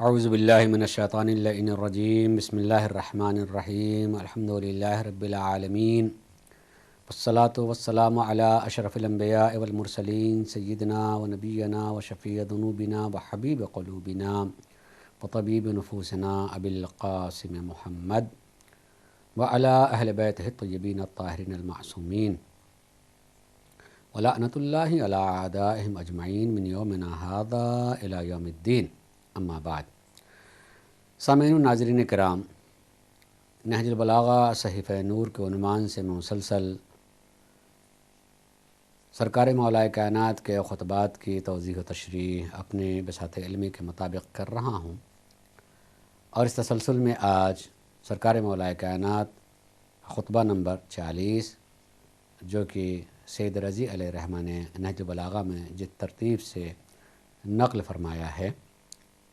اعوذ باللہ من الشیطان اللعین الرجیم بسم اللہ الرحمن الرحیم الحمدللہ رب العالمین والصلاة والسلام علی اشرف الانبیاء والمرسلین سیدنا و نبینا و شفیع ذنوبنا و حبیب قلوبنا و طبیب نفوسنا ابی القاسم محمد وعلی اہل بیتہ الطیبین الطاہرین المعصومین ولعنۃ اللہ علی اعدائہم اجمعین من یومنا ھذا الی یوم الدین، اما بعد۔ سامعین و ناظرین کرام، نہج البلاغہ صحیفہ نور کے عنوان سے میں مسلسل سرکار مولا کائنات کے خطبات کی توضیح و تشریح اپنے بساط علمی کے مطابق کر رہا ہوں، اور اس تسلسل میں آج سرکار مولا کائنات خطبہ نمبر 40، جو کہ سید رضی علیہ الرحمہ نے نہج البلاغہ میں جس ترتیب سے نقل فرمایا ہے،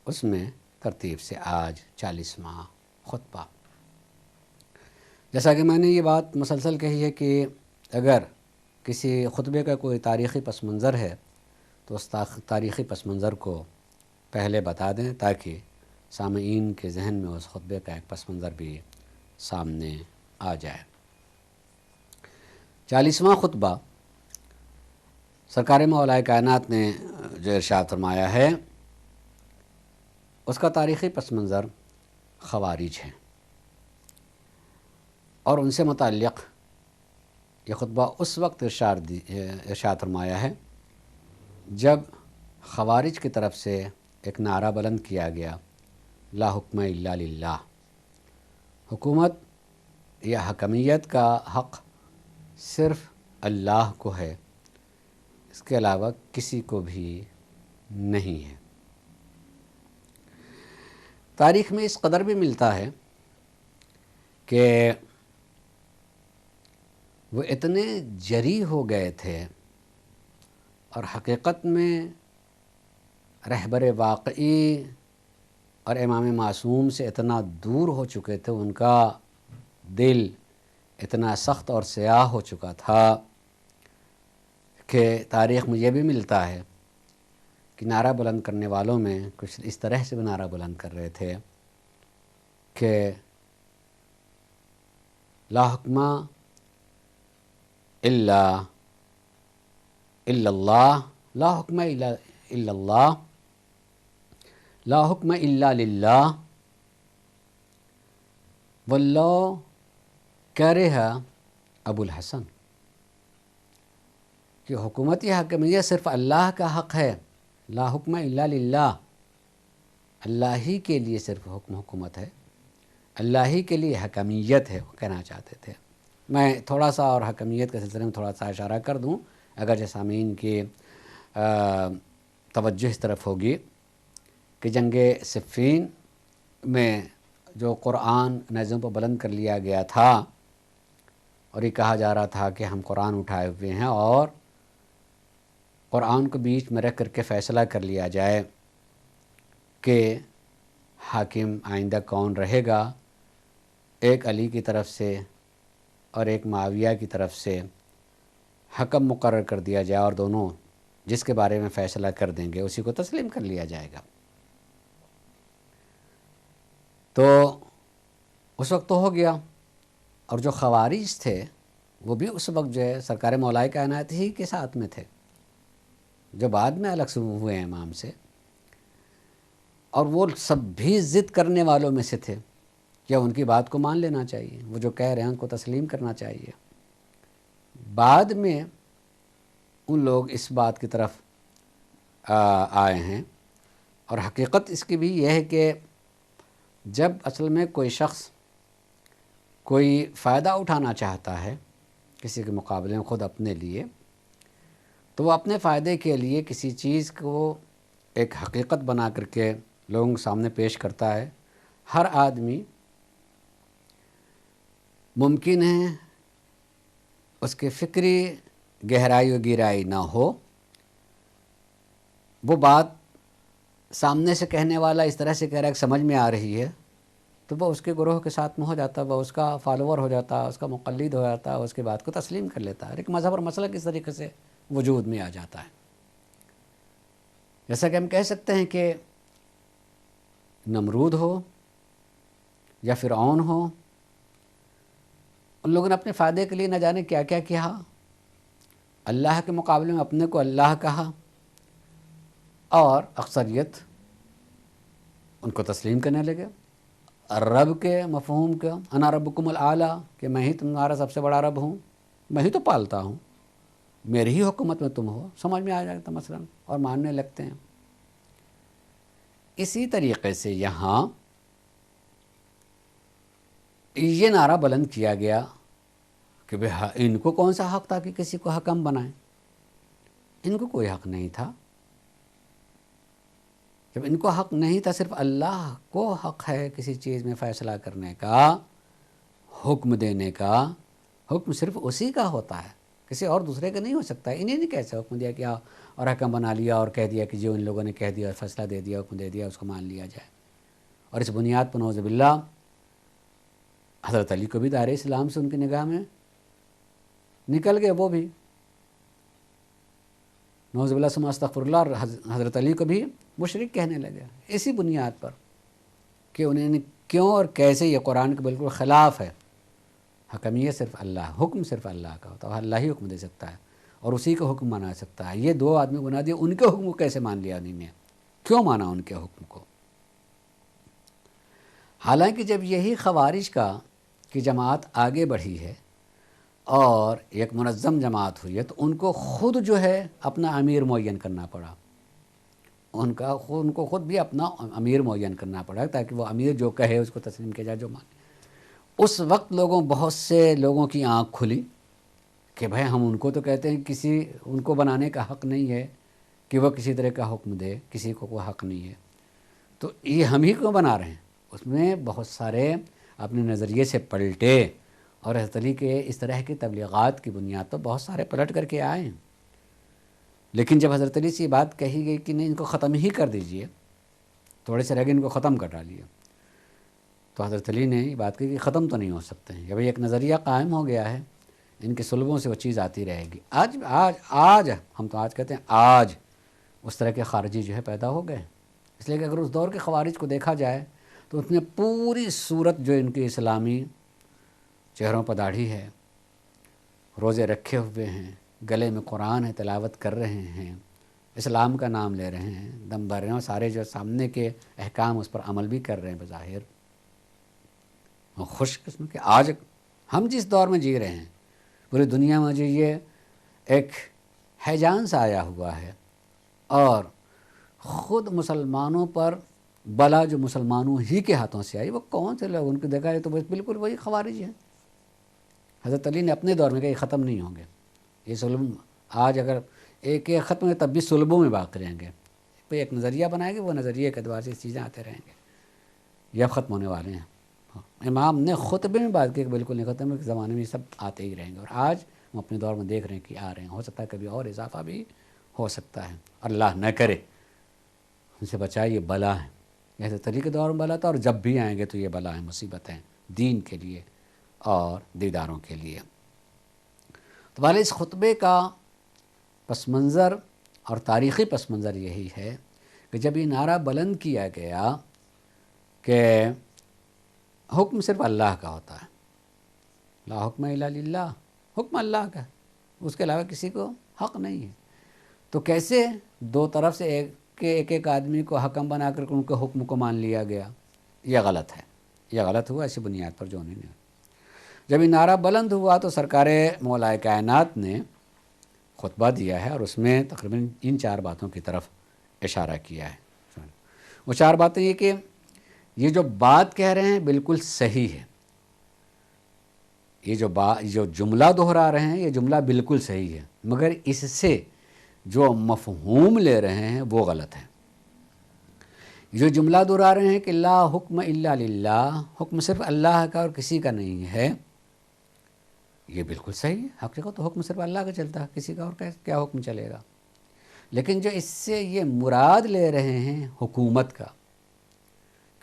اس میں ترتیب سے آج 40واں خطبہ۔ جیسا کہ میں نے یہ بات مسلسل کہی ہے کہ اگر کسی خطبے کا کوئی تاریخی پس منظر ہے تو اس تاریخی پس منظر کو پہلے بتا دیں، تاکہ سامعین کے ذہن میں اس خطبے کا ایک پس منظر بھی سامنے آ جائے۔ 40واں خطبہ سرکار مولا کائنات نے جو ارشاد فرمایا ہے، اس کا تاریخی پس منظر خوارج ہے، اور ان سے متعلق یہ خطبہ اس وقت ارشاد فرمایا ہے جب خوارج کی طرف سے ایک نعرہ بلند کیا گیا، لا حکم الا للہ، حکومت یا حکمیت کا حق صرف اللہ کو ہے، اس کے علاوہ کسی کو بھی نہیں ہے۔ تاریخ میں اس قدر بھی ملتا ہے کہ وہ اتنے جری ہو گئے تھے اور حقیقت میں رہبر واقعی اور امام معصوم سے اتنا دور ہو چکے تھے، ان کا دل اتنا سخت اور سیاہ ہو چکا تھا کہ تاریخ میں یہ بھی ملتا ہے کہ نعرہ بلند کرنے والوں میں کچھ اس طرح سے بھی نعرہ بلند کر رہے تھے کہ لا حکم الا اللہ، لا حکم الا اللہ، لا حکم الا للہ واللہ کرہ ابو الحسن، کہ حکومت یا حکمیت صرف اللہ کا حق ہے، لا حکم الا للہ، اللہ ہی کے لیے صرف حکومت ہے، اللہ ہی کے لیے حکمیت ہے، وہ کہنا چاہتے تھے۔ میں تھوڑا سا اور حکمیت کے سلسلے میں تھوڑا سا اشارہ کر دوں، اگرچہ سامعین کی توجہ اس طرف ہوگی کہ جنگ صفین میں جو قرآن نیزوں پر بلند کر لیا گیا تھا، اور یہ کہا جا رہا تھا کہ ہم قرآن اٹھائے ہوئے ہیں اور قرآن کو بیچ میں رکھ کر کے فیصلہ کر لیا جائے کہ حاکم آئندہ کون رہے گا، ایک علی کی طرف سے اور ایک معاویہ کی طرف سے حکم مقرر کر دیا جائے، اور دونوں جس کے بارے میں فیصلہ کر دیں گے اسی کو تسلیم کر لیا جائے گا۔ تو اس وقت تو ہو گیا، اور جو خوارج تھے وہ بھی اس وقت جو ہے سرکار مولا کائنات ہی کے ساتھ میں تھے، جو بعد میں الگ سے ہوئے ہیں امام سے، اور وہ سب بھی ضد کرنے والوں میں سے تھے کہ ان کی بات کو مان لینا چاہیے، وہ جو کہہ رہے ہیں ان کو تسلیم کرنا چاہیے۔ بعد میں ان لوگ اس بات کی طرف آئے ہیں، اور حقیقت اس کی بھی یہ ہے کہ جب اصل میں کوئی شخص کوئی فائدہ اٹھانا چاہتا ہے کسی کے مقابلے میں خود اپنے لیے، تو وہ اپنے فائدے کے لیے کسی چیز کو ایک حقیقت بنا کر کے لوگوں کے سامنے پیش کرتا ہے۔ ہر آدمی ممکن ہے اس کے فکری گہرائی و گہرائی نہ ہو، وہ بات سامنے سے کہنے والا اس طرح سے کہہ رہا ہے کہ سمجھ میں آ رہی ہے، تو وہ اس کے گروہ کے ساتھ میں ہو جاتا ہے، وہ اس کا فالوور ہو جاتا ہے، اس کا مقلد ہو جاتا ہے، اس کی بات کو تسلیم کر لیتا ہے، ایک مذہب اور مسلک اس طریقے سے وجود میں آ جاتا ہے۔ جیسا کہ ہم کہہ سکتے ہیں کہ نمرود ہو یا فرعون ہو، ان لوگوں نے اپنے فائدے کے لیے نہ جانے کیا کیا کیا، اللہ کے مقابلے میں اپنے کو اللہ کہا، اور اکثریت ان کو تسلیم کرنے لگے۔ رب کے مفہوم کا، انا ربکم الاعلیٰ، کہ میں ہی تمہارا سب سے بڑا رب ہوں، میں ہی تو پالتا ہوں، میری ہی حکومت میں تم ہو، سمجھ میں آ جاتا مثلا، اور ماننے لگتے ہیں۔ اسی طریقے سے یہاں یہ نعرہ بلند کیا گیا کہ ان کو کون سا حق تھا کہ کسی کو حکم بنائیں، ان کو کوئی حق نہیں تھا۔ جب ان کو حق نہیں تھا، صرف اللہ کو حق ہے کسی چیز میں فیصلہ کرنے کا، حکم دینے کا، حکم صرف اسی کا ہوتا ہے، کسی اور دوسرے کا نہیں ہو سکتا ہے۔ انہیں نہیں کیسے حکم دیا کیا اور حکم بنا لیا اور کہہ دیا کہ جو ان لوگوں نے کہہ دیا اور فیصلہ دے دیا، حکم دے دیا، اس کو مان لیا جائے۔ اور اس بنیاد پر نعوذ باللہ حضرت علی کو بھی دائرۂ اسلام سے ان کی نگاہ میں نکل گئے، وہ بھی نعوذ باللہ ثم استغفر اللہ، اور حضرت علی کو بھی مشرک کہنے لگے، اسی بنیاد پر کہ انہوں نے کیوں اور کیسے یہ قرآن کے بالکل خلاف ہے۔ حکمیت صرف اللہ، حکم صرف اللہ کا ہوتا ہے، اللہ ہی حکم دے سکتا ہے اور اسی کو حکم منا سکتا ہے۔ یہ دو آدمی بنا دیے، ان کے حکم کو کیسے مان لیا انہوں نے، کیوں مانا ان کے حکم کو؟ حالانکہ جب یہی خوارج کی جماعت آگے بڑھی ہے اور ایک منظم جماعت ہوئی ہے، تو ان کو خود جو ہے اپنا امیر معین کرنا پڑا، ان کو خود بھی اپنا امیر معین کرنا پڑا، تاکہ وہ امیر جو کہے اس کو تسلیم کیا جائے، جو مانے۔ اس وقت بہت سے لوگوں کی آنکھ کھلی کہ بھائی ہم ان کو تو کہتے ہیں ان کو بنانے کا حق نہیں ہے کہ وہ کسی طرح کا حکم دے، کسی کو کوئی حق نہیں ہے، تو یہ ہم ہی کیوں بنا رہے ہیں؟ اس میں بہت سارے اپنے نظریے سے پلٹے، اور حضرت علی کے اس طرح کی تبلیغات کی بنیاد پر بہت سارے پلٹ کر کے آئے ہیں۔ لیکن جب حضرت علی سے یہ بات کہی گئی کہ نہیں، ان کو ختم ہی کر دیجئے، تھوڑے سے رہ گئے، ان کو ختم کر ڈالیے، تو حضرت علی نے یہ بات کہی کہ ختم تو نہیں ہو سکتے ہیں، جب ایک نظریہ قائم ہو گیا ہے، ان کے سلبوں سے وہ چیز آتی رہے گی۔ آج ہم تو آج کہتے ہیں، آج اس طرح کے خارجی جو ہے پیدا ہو گئے، اس لیے کہ اگر اس دور کے خوارج کو دیکھا جائے تو اس نے پوری صورت جو ان کی اسلامی چہروں پر داڑھی ہے، روزے رکھے ہوئے ہیں، گلے میں قرآن ہے، تلاوت کر رہے ہیں، اسلام کا نام لے رہے ہیں، دم بھر رہے ہیں، اور سارے جو سامنے کے احکام اس پر عمل بھی کر رہے ہیں بظاہر۔ خوش قسم کہ آج ہم جس دور میں جی رہے ہیں، پوری دنیا میں جو یہ ایک ہیجان سا آیا ہوا ہے، اور خود مسلمانوں پر بلا جو مسلمانوں ہی کے ہاتھوں سے آئی، وہ کون سے لوگ؟ ان کو دیکھا جائے تو بالکل وہی خوارج ہیں۔ حضرت علی نے اپنے دور میں کہا یہ ختم نہیں ہوں گے، یہ سلم آج اگر ایک ختم ہے تب بھی سلبوں میں باقی رہیں گے، کوئی ایک نظریہ بنائے گے، وہ نظریے کے اعتبار سے چیزیں آتے رہیں گے، یہ اب ختم ہونے والے ہیں۔ امام نے خطبے میں بات کی کہ بالکل نہیں ختم، ایک زمانے میں یہ سب آتے ہی رہیں گے، اور آج ہم اپنے دور میں دیکھ رہے ہیں کہ آ رہے ہیں، ہو سکتا ہے کبھی اور اضافہ بھی ہو سکتا ہے، اللہ نہ کرے، ان سے بچائے، یہ بلا ہے، ایسے طریقے دور میں بلا تھا، اور جب بھی آئیں گے تو یہ بلا ہے، مصیبت ہیں دین کے لیے اور دیداروں کے لیے۔ تو بہرحال اس خطبے کا پس منظر اور تاریخی پس منظر یہی ہے کہ جب یہ نعرہ بلند کیا گیا کہ حکم صرف اللہ کا ہوتا ہے، لا حکم الا للہ، حکم اللہ کا، اس کے علاوہ کسی کو حق نہیں ہے، تو کیسے دو طرف سے ایک آدمی کو حکم بنا کر ان کے حکم کو مان لیا گیا؟ یہ غلط ہے، یہ غلط ہوا اسی بنیاد پر جو انہوں نے۔ جب یہ نعرہ بلند ہوا تو سرکار مولا کائنات نے خطبہ دیا ہے، اور اس میں تقریباً ان 4 باتوں کی طرف اشارہ کیا ہے۔ وہ 4 باتیں یہ کہ یہ جو بات کہہ رہے ہیں بالکل صحیح ہے، یہ جو جملہ دہرا رہے ہیں یہ جملہ بالکل صحیح ہے، مگر اس سے جو مفہوم لے رہے ہیں وہ غلط ہے۔ جو جملہ دہرا رہے ہیں کہ لا حکم الا للہ، حکم صرف اللہ کا اور کسی کا نہیں ہے، یہ بالکل صحیح ہے، حقیقت تو حکم صرف اللہ کا چلتا ہے، کسی کا اور کیا حکم چلے گا؟ لیکن جو اس سے یہ مراد لے رہے ہیں حکومت کا،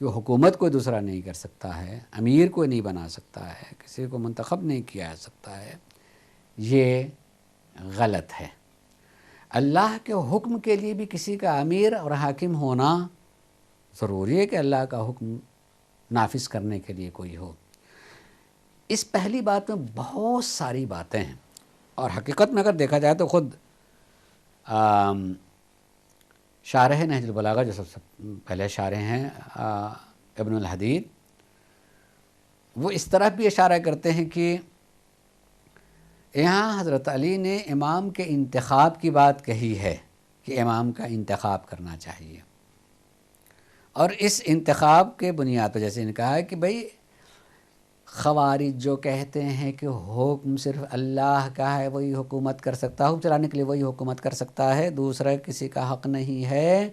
کہ حکومت کوئی دوسرا نہیں کر سکتا ہے، امیر کوئی نہیں بنا سکتا ہے، کسی کو منتخب نہیں کیا جا سکتا ہے، یہ غلط ہے۔ اللہ کے حکم کے لیے بھی کسی کا امیر اور حاکم ہونا ضروری ہے کہ اللہ کا حکم نافذ کرنے کے لیے کوئی ہو۔ اس پہلی بات میں بہت ساری باتیں ہیں، اور حقیقت میں اگر دیکھا جائے تو خود شارح نہج البلاغہ جو سب سے پہلے شارح ہیں ابن الحدید، وہ اس طرح بھی اشارہ کرتے ہیں کہ یہاں حضرت علی نے امام کے انتخاب کی بات کہی ہے کہ امام کا انتخاب کرنا چاہیے، اور اس انتخاب کے بنیاد پر جیسے نے کہا ہے کہ بھئی خوارج جو کہتے ہیں کہ حکم صرف اللہ کا ہے، وہی حکومت کر سکتا ہے، حکم چلانے کے لیے وہی حکومت کر سکتا ہے، دوسرا کسی کا حق نہیں ہے،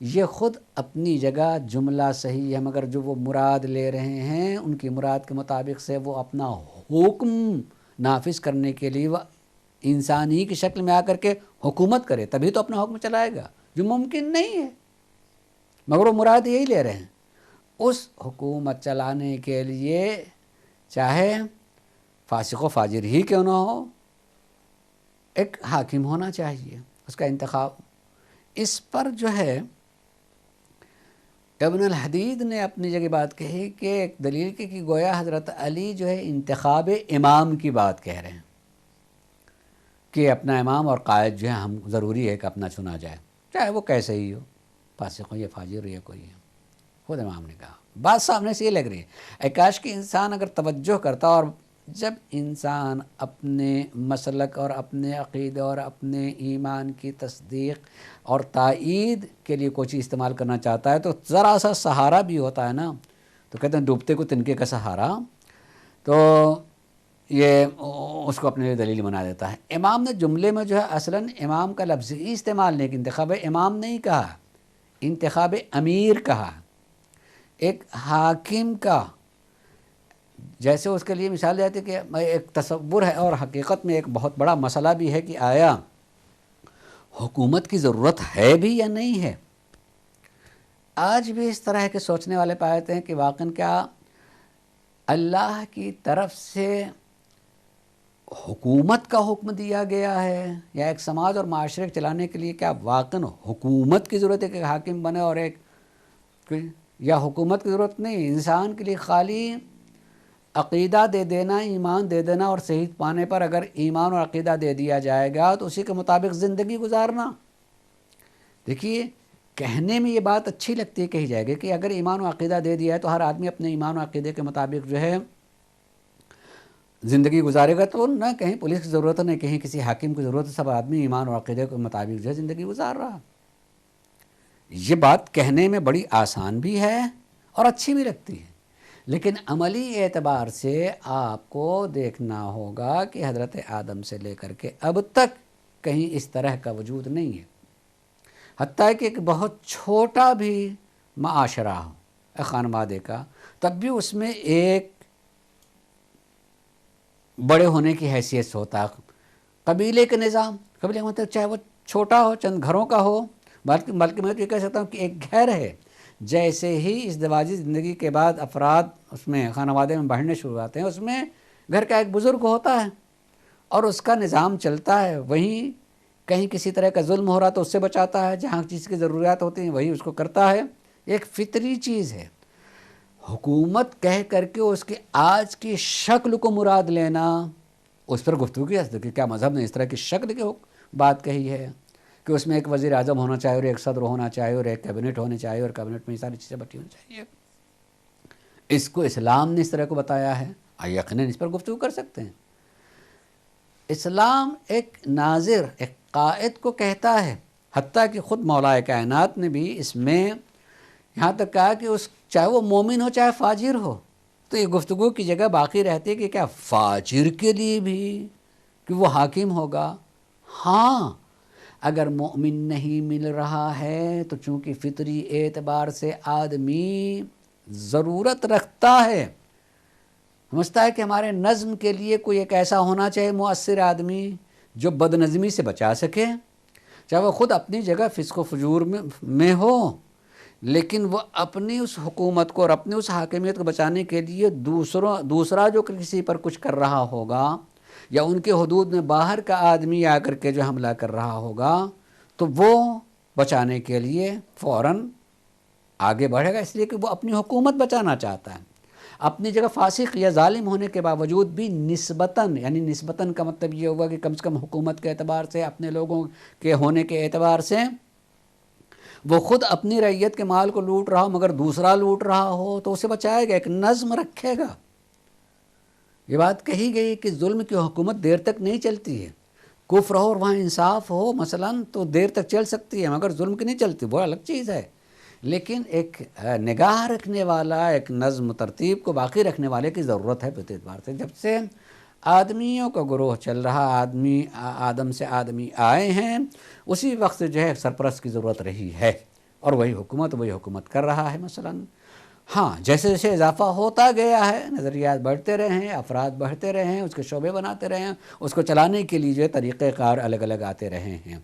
یہ خود اپنی جگہ جملہ صحیح ہے، مگر جو وہ مراد لے رہے ہیں ان کی مراد کے مطابق سے وہ اپنا حکم نافذ کرنے کے لیے وہ انسانی کی شکل میں آ کر کے حکومت کرے، تبھی تو اپنا حکم چلائے گا، جو ممکن نہیں ہے، مگر وہ مراد یہی لے رہے ہیں۔ اس حکومت چلانے کے لیے چاہے فاسق و فاجر ہی کیوں نہ ہو، ایک حاکم ہونا چاہیے، اس کا انتخاب۔ اس پر جو ہے ابن الحدید نے اپنی جگہ بات کہی کہ ایک دلیل کہ گویا حضرت علی جو ہے انتخاب امام کی بات کہہ رہے ہیں کہ اپنا امام اور قائد جو ہے ہم ضروری ہے کہ اپنا چنا جائے، چاہے وہ کیسے ہی ہو، فاسق ہو یا فاجر ہو یا کوئی ہے۔ خود امام نے کہا، بات سامنے سے یہ لگ رہی ہے، کاش کہ انسان اگر توجہ کرتا، اور جب انسان اپنے مسلک اور اپنے عقیدے اور اپنے ایمان کی تصدیق اور تائید کے لیے کوئی چیز استعمال کرنا چاہتا ہے تو ذرا سا سہارا بھی ہوتا ہے نا، تو کہتے ہیں ڈوبتے کو تنکے کا سہارا، تو یہ اس کو اپنے لیے دلیل بنا دیتا ہے۔ امام نے جملے میں جو ہے اصلاً امام کا لفظ ہی استعمال نہیں، کہ انتخاب امام نہیں کہا، انتخاب امیر کہا، ایک حاکم کا۔ جیسے اس کے لیے مثال دیتے کہ ایک تصور ہے اور حقیقت میں ایک بہت بڑا مسئلہ بھی ہے کہ آیا حکومت کی ضرورت ہے بھی یا نہیں ہے۔ آج بھی اس طرح کے سوچنے والے پائے جاتے ہیں کہ واقعاً کیا اللہ کی طرف سے حکومت کا حکم دیا گیا ہے، یا ایک سماج اور معاشرے چلانے کے لیے کیا واقعاً حکومت کی ضرورت ہے کہ حاکم بنے، اور ایک یا حکومت کی ضرورت نہیں، انسان کے لیے خالی عقیدہ دے دینا، ایمان دے دینا، اور صحیح پانے پر اگر ایمان اور عقیدہ دے دیا جائے گا تو اسی کے مطابق زندگی گزارنا۔ دیکھیے کہنے میں یہ بات اچھی لگتی ہے، کہی جائے گی کہ اگر ایمان و عقیدہ دے دیا ہے تو ہر آدمی اپنے ایمان و عقیدے کے مطابق جو ہے زندگی گزارے گا، تو نہ کہیں پولیس کی ضرورت ہے، نہ کہیں کسی حاکم کی ضرورت ہے، سب آدمی ایمان اور عقیدے کے مطابق جو ہے زندگی گزار رہا۔ یہ بات کہنے میں بڑی آسان بھی ہے اور اچھی بھی لگتی ہے، لیکن عملی اعتبار سے آپ کو دیکھنا ہوگا کہ حضرت آدم سے لے کر کے اب تک کہیں اس طرح کا وجود نہیں ہے۔ حتیٰ کہ ایک بہت چھوٹا بھی معاشرہ ہو خانوادے کا، تب بھی اس میں ایک بڑے ہونے کی حیثیت سے ہوتا ہے۔ قبیلے کے نظام، قبیلے کا مطلب چاہے وہ چھوٹا ہو، چند گھروں کا ہو، بلکہ میں تو یہ کہہ سکتا ہوں کہ ایک گھر ہے، جیسے ہی ازدواجی زندگی کے بعد افراد اس میں خانوادے میں بڑھنے شروع ہوتے ہیں، اس میں گھر کا ایک بزرگ ہوتا ہے اور اس کا نظام چلتا ہے، وہیں کہیں کسی طرح کا ظلم ہو رہا تو اس سے بچاتا ہے، جہاں چیز کی ضروریات ہوتی ہیں وہی اس کو کرتا ہے، ایک فطری چیز ہے۔ حکومت کہہ کر کے اس کے آج کی شکل کو مراد لینا، اس پر گفتگو کی کہ کیا مذہب نے اس طرح کی شکل کی بات کہی ہے کہ اس میں ایک وزیر اعظم ہونا چاہیے اور ایک صدر ہونا چاہیے اور ایک کیبنٹ ہونے چاہیے اور کیبنٹ میں یہ ساری چیزیں بٹی ہونی چاہیے، اس کو اسلام نے اس طرح کو بتایا ہے؟ یقیناً اس پر گفتگو کر سکتے ہیں۔ اسلام ایک ناظر، ایک قائد کو کہتا ہے، حتیٰ کہ خود مولا کائنات نے بھی اس میں یہاں تک کہا کہ چاہے وہ مومن ہو چاہے فاجر ہو، تو یہ گفتگو کی جگہ باقی رہتی ہے کہ کیا فاجر کے لیے بھی کہ وہ حاکم ہوگا؟ ہاں، اگر مومن نہیں مل رہا ہے تو چونکہ فطری اعتبار سے آدمی ضرورت رکھتا ہے، سمجھتا ہے کہ ہمارے نظم کے لیے کوئی ایک ایسا ہونا چاہیے مؤثر آدمی جو بد نظمی سے بچا سکے، چاہے وہ خود اپنی جگہ فسق و فجور میں ہو، لیکن وہ اپنی اس حکومت کو اور اپنی اس حاکمیت کو بچانے کے لیے دوسرا جو کسی پر کچھ کر رہا ہوگا یا ان کے حدود میں باہر کا آدمی آ کر کے جو حملہ کر رہا ہوگا تو وہ بچانے کے لیے فوراً آگے بڑھے گا اس لیے کہ وہ اپنی حکومت بچانا چاہتا ہے، اپنی جگہ فاسق یا ظالم ہونے کے باوجود بھی نسبتاً، یعنی نسبتاً کا مطلب یہ ہوا کہ کم سے کم حکومت کے اعتبار سے، اپنے لوگوں کے ہونے کے اعتبار سے وہ خود اپنی رعیت کے مال کو لوٹ رہا ہو مگر دوسرا لوٹ رہا ہو تو اسے بچائے گا، ایک نظم رکھے گا۔ یہ بات کہی گئی کہ ظلم کی حکومت دیر تک نہیں چلتی ہے، کفر ہو اور وہاں انصاف ہو مثلاً تو دیر تک چل سکتی ہے، مگر ظلم کی نہیں چلتی، وہ الگ چیز ہے۔ لیکن ایک نگاہ رکھنے والا، ایک نظم ترتیب کو باقی رکھنے والے کی ضرورت ہے۔ اس اعتبار سے جب سے آدمیوں کا گروہ چل رہا، آدم سے آدمی آئے ہیں، اسی وقت جو ہے سرپرست کی ضرورت رہی ہے، اور وہی حکومت کر رہا ہے مثلاً۔ ہاں، جیسے جیسے اضافہ ہوتا گیا ہے، نظریات بڑھتے رہے ہیں، افراد بڑھتے رہے ہیں، اس کے شعبے بناتے رہے ہیں، اس کو چلانے کے لیے جو ہے طریقہ کار الگ الگ آتے رہے ہیں،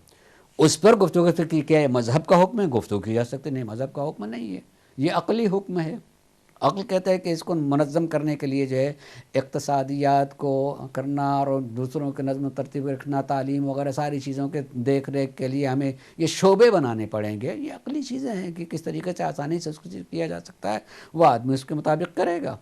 اس پر گفتگو کی کیا ہے مذہب کا حکم ہے، گفتگو کی جا سکتی نہیں، مذہب کا حکم نہیں ہے، یہ عقلی حکم ہے۔ عقل کہتا ہے کہ اس کو منظم کرنے کے لیے جو ہے اقتصادیات کو کرنا اور دوسروں کے نظم و ترتیب رکھنا، تعلیم وغیرہ ساری چیزوں کے دیکھ ریکھ کے لیے ہمیں یہ شعبے بنانے پڑیں گے۔ یہ عقلی چیزیں ہیں کہ کس طریقے سے آسانی سے اس کو کیا جا سکتا ہے، وہ آدمی اس کے مطابق کرے گا۔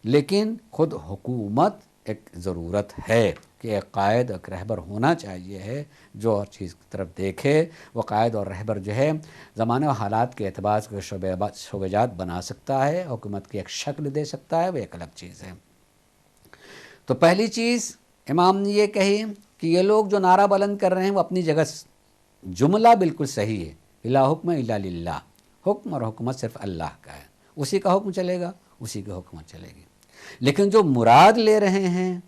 لیکن خود حکومت ایک ضرورت ہے کہ ایک قائد، ایک رہبر ہونا چاہیے ہے جو ہر چیز کی طرف دیکھے۔ وہ قائد اور رہبر جو ہے زمانے و حالات کے اعتبار سے شعبے جات بنا سکتا ہے، حکومت کی ایک شکل دے سکتا ہے، وہ ایک الگ چیز ہے۔ تو پہلی چیز امام نے یہ کہی کہ یہ لوگ جو نعرہ بلند کر رہے ہیں وہ اپنی جگہ جملہ بالکل صحیح ہے، لا حکم الا للہ، حکم اور حکومت صرف اللہ کا ہے، اسی کا حکم چلے گا، اسی کی حکومت چلے گی۔ لیکن جو مراد لے رہے ہیں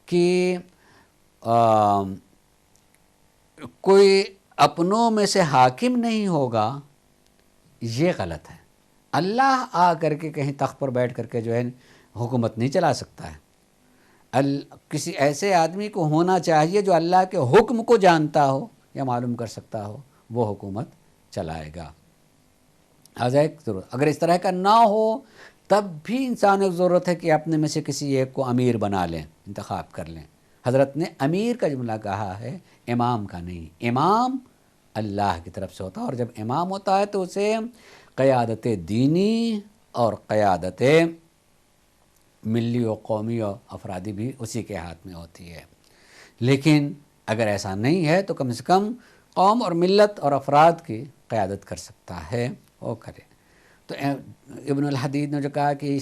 کہ کوئی اپنوں میں سے حاکم نہیں ہوگا، یہ غلط ہے۔ اللہ آ کر کے کہیں تخت پر بیٹھ کر کے جو ہے حکومت نہیں چلا سکتا ہے۔ کسی ایسے آدمی کو ہونا چاہیے جو اللہ کے حکم کو جانتا ہو یا معلوم کر سکتا ہو، وہ حکومت چلائے گا۔ ایک ضرورت، اگر اس طرح کا نہ ہو تب بھی انسان ایک ضرورت ہے کہ اپنے میں سے کسی ایک کو امیر بنا لیں، انتخاب کر لیں۔ حضرت نے امیر کا جملہ کہا ہے، امام کا نہیں۔ امام اللہ کی طرف سے ہوتا ہے، اور جب امام ہوتا ہے تو اسے قیادت دینی اور قیادت ملی و قومی و افرادی بھی اسی کے ہاتھ میں ہوتی ہے۔ لیکن اگر ایسا نہیں ہے تو کم سے کم قوم اور ملت اور افراد کی قیادت کر سکتا ہے، وہ کرے۔ تو ابن الحدید نے جو کہا کہ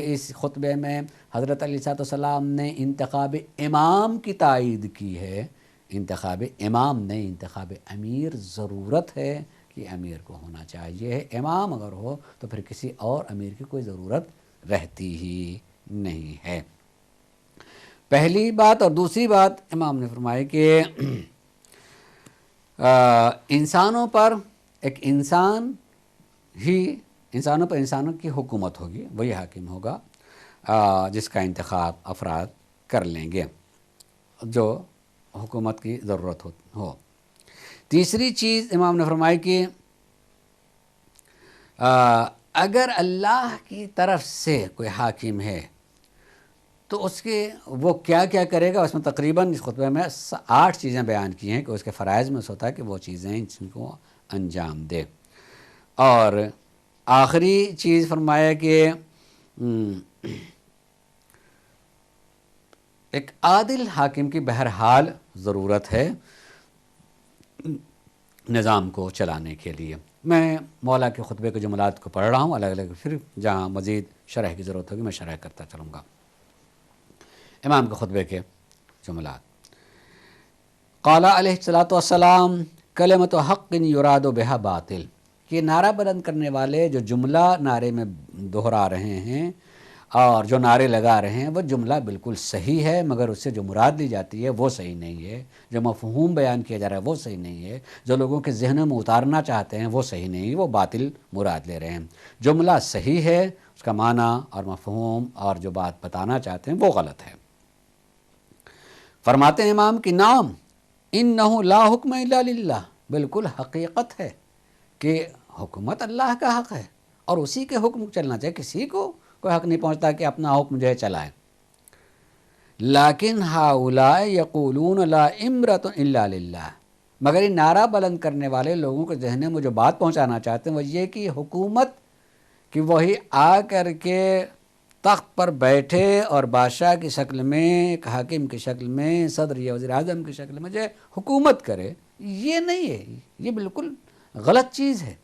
اس خطبے میں حضرت علیہ السلام نے انتخاب امام کی تائید کی ہے، انتخاب امام نہیں، انتخاب امیر ضرورت ہے کہ امیر کو ہونا چاہیے۔ امام اگر ہو تو پھر کسی اور امیر کی کوئی ضرورت رہتی ہی نہیں ہے۔ پہلی بات، اور دوسری بات امام نے فرمائی کہ انسانوں پر ایک انسانوں پر انسانوں کی حکومت ہوگی، وہی حاکم ہوگا جس کا انتخاب افراد کر لیں گے جو حکومت کی ضرورت ہو۔ تیسری چیز امام نے فرمائی کہ اگر اللہ کی طرف سے کوئی حاکم ہے تو اس کے وہ کیا کیا کرے گا، اس میں تقریباً اس خطبے میں 8 چیزیں بیان کی ہیں کہ اس کے فرائض میں سے ہوتا ہے کہ وہ چیزیں ان کو انجام دے۔ اور آخری چیز فرمایا کہ ایک عادل حاکم کی بہرحال ضرورت ہے نظام کو چلانے کے لیے۔ میں مولا کے خطبے کے جملات کو پڑھ رہا ہوں الگ الگ، پھر جہاں مزید شرح کی ضرورت ہوگی میں شرح کرتا چلوں گا۔ امام کے خطبے کے جملات: قال علیہ السلام کلمۃ حق یراد بہا باطل، کہ نعرہ بلند کرنے والے جو جملہ نعرے میں دہرا رہے ہیں اور جو نعرے لگا رہے ہیں وہ جملہ بالکل صحیح ہے، مگر اس سے جو مراد لی جاتی ہے وہ صحیح نہیں ہے، جو مفہوم بیان کیا جا رہا ہے وہ صحیح نہیں ہے، جو لوگوں کے ذہنوں میں اتارنا چاہتے ہیں وہ صحیح نہیں، وہ باطل مراد لے رہے ہیں۔ جملہ صحیح ہے، اس کا معنی اور مفہوم اور جو بات بتانا چاہتے ہیں وہ غلط ہے۔ فرماتے ہیں امام کی نام انہ لا حکم الا للہ، بالکل حقیقت ہے کہ حکومت اللہ کا حق ہے اور اسی کے حکم چلنا چاہیے، کسی کو کوئی حق نہیں پہنچتا کہ اپنا حکم جو ہے چلائے۔ لیکن ہؤلاء یقولون لا امرۃ الا للہ، مگر یہ نعرہ بلند کرنے والے لوگوں کے ذہن میں جو بات پہنچانا چاہتے ہیں وہ یہ کہ حکومت کہ وہی آ کر کے تخت پر بیٹھے اور بادشاہ کی شکل میں، ایک حاکم کی شکل میں، صدر یا وزیر اعظم کی شکل میں جو حکومت کرے، یہ نہیں ہے، یہ بالکل غلط چیز ہے۔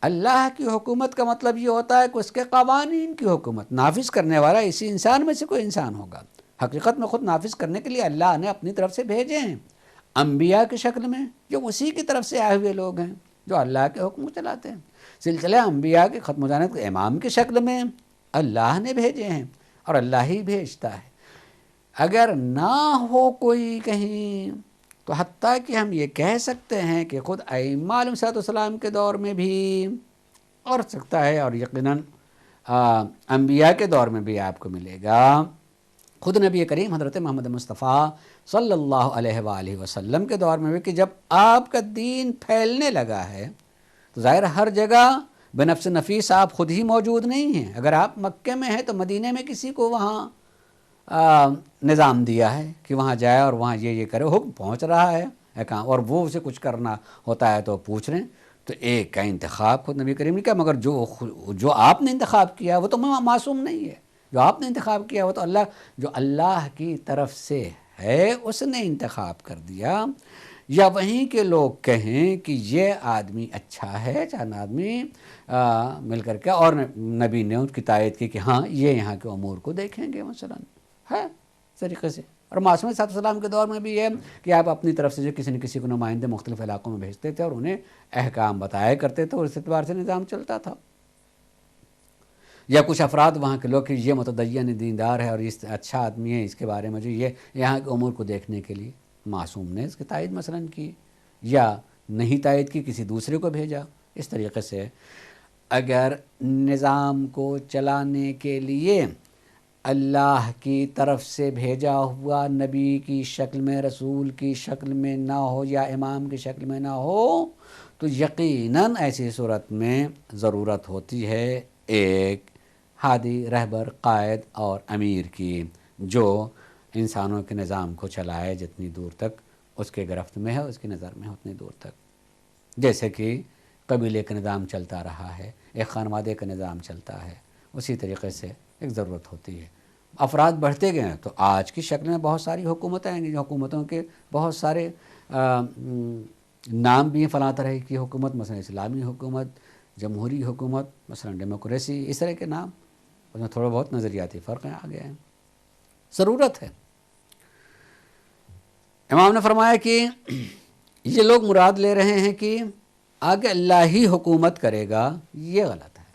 اللہ کی حکومت کا مطلب یہ ہوتا ہے کہ اس کے قوانین کی حکومت نافذ کرنے والا اسی انسان میں سے کوئی انسان ہوگا۔ حقیقت میں خود نافذ کرنے کے لیے اللہ نے اپنی طرف سے بھیجے ہیں انبیاء کی شکل میں، جو اسی کی طرف سے آئے ہوئے لوگ ہیں جو اللہ کے حکم کو چلاتے ہیں۔ سلسلہ انبیاء کے ختم ہو جانے کے امام کی شکل میں اللہ نے بھیجے ہیں اور اللہ ہی بھیجتا ہے۔ اگر نہ ہو کوئی کہیں تو حتیٰ کہ ہم یہ کہہ سکتے ہیں کہ خود ائمہ علیہ الصلوۃ والسلام کے دور میں بھی، اور سکتا ہے اور یقیناً انبیاء کے دور میں بھی آپ کو ملے گا، خود نبی کریم حضرت محمد مصطفیٰ صلی اللہ علیہ وآلہ وسلم کے دور میں بھی، کہ جب آپ کا دین پھیلنے لگا ہے تو ظاہر ہر جگہ بنفس نفیس آپ خود ہی موجود نہیں ہیں۔ اگر آپ مکے میں ہیں تو مدینے میں کسی کو وہاں نظام دیا ہے کہ وہاں جائے اور وہاں یہ کرے، حکم پہنچ رہا ہے اور وہ اسے کچھ کرنا ہوتا ہے تو پوچھ رہے ہیں۔ تو ایک کا انتخاب خود نبی کریم نے کیا، مگر جو آپ نے انتخاب کیا وہ تو معصوم نہیں ہے۔ جو آپ نے انتخاب کیا وہ تو اللہ کی طرف سے ہے، اس نے انتخاب کر دیا۔ یا وہیں کے لوگ کہیں کہ یہ آدمی اچھا ہے، چند آدمی مل کر کے، اور نبی نے اس کی تائید کی کہ ہاں یہ یہاں کے امور کو دیکھیں گے مثلا ہے اس طریقے سے۔ اور معصوم صلی اللہ علیہ وسلم کے دور میں بھی یہ کہ آپ اپنی طرف سے جو کسی نہ کسی کو نمائندے مختلف علاقوں میں بھیجتے تھے اور انہیں احکام بتایا کرتے تھے، اور اس اعتبار سے نظام چلتا تھا۔ یا کچھ افراد وہاں کے لوگ کہ یہ متدین دیندار ہے اور اس اچھا آدمی ہے، اس کے بارے میں جو یہ یہاں کے امور کو دیکھنے کے لیے معصوم نے اس کی تائید مثلا کی، یا نہیں تائید کی، کسی دوسرے کو بھیجا۔ اس طریقے سے اگر نظام کو چلانے کے لیے اللہ کی طرف سے بھیجا ہوا نبی کی شکل میں، رسول کی شکل میں نہ ہو یا امام کی شکل میں نہ ہو، تو یقیناً ایسی صورت میں ضرورت ہوتی ہے ایک ہادی، رہبر، قائد اور امیر کی، جو انسانوں کے نظام کو چلائے جتنی دور تک اس کے گرفت میں ہے، اس کی نظر میں ہے اتنی دور تک۔ جیسے کہ قبیلے کا نظام چلتا رہا ہے، ایک خانوادے کا نظام چلتا ہے، اسی طریقے سے ایک ضرورت ہوتی ہے۔ افراد بڑھتے گئے ہیں تو آج کی شکل میں بہت ساری حکومتیں ہیں، حکومتوں کے بہت سارے نام بھی ہیں، فلاں طرح کی حکومت، مثلا اسلامی حکومت، جمہوری حکومت، مثلا ڈیموکریسی، اس طرح کے نام، اس میں تھوڑا بہت نظریاتی فرق آ گئے ہیں۔ ضرورت ہے۔ امام نے فرمایا کہ یہ لوگ مراد لے رہے ہیں کہ آگے اللہ ہی حکومت کرے گا، یہ غلط ہے۔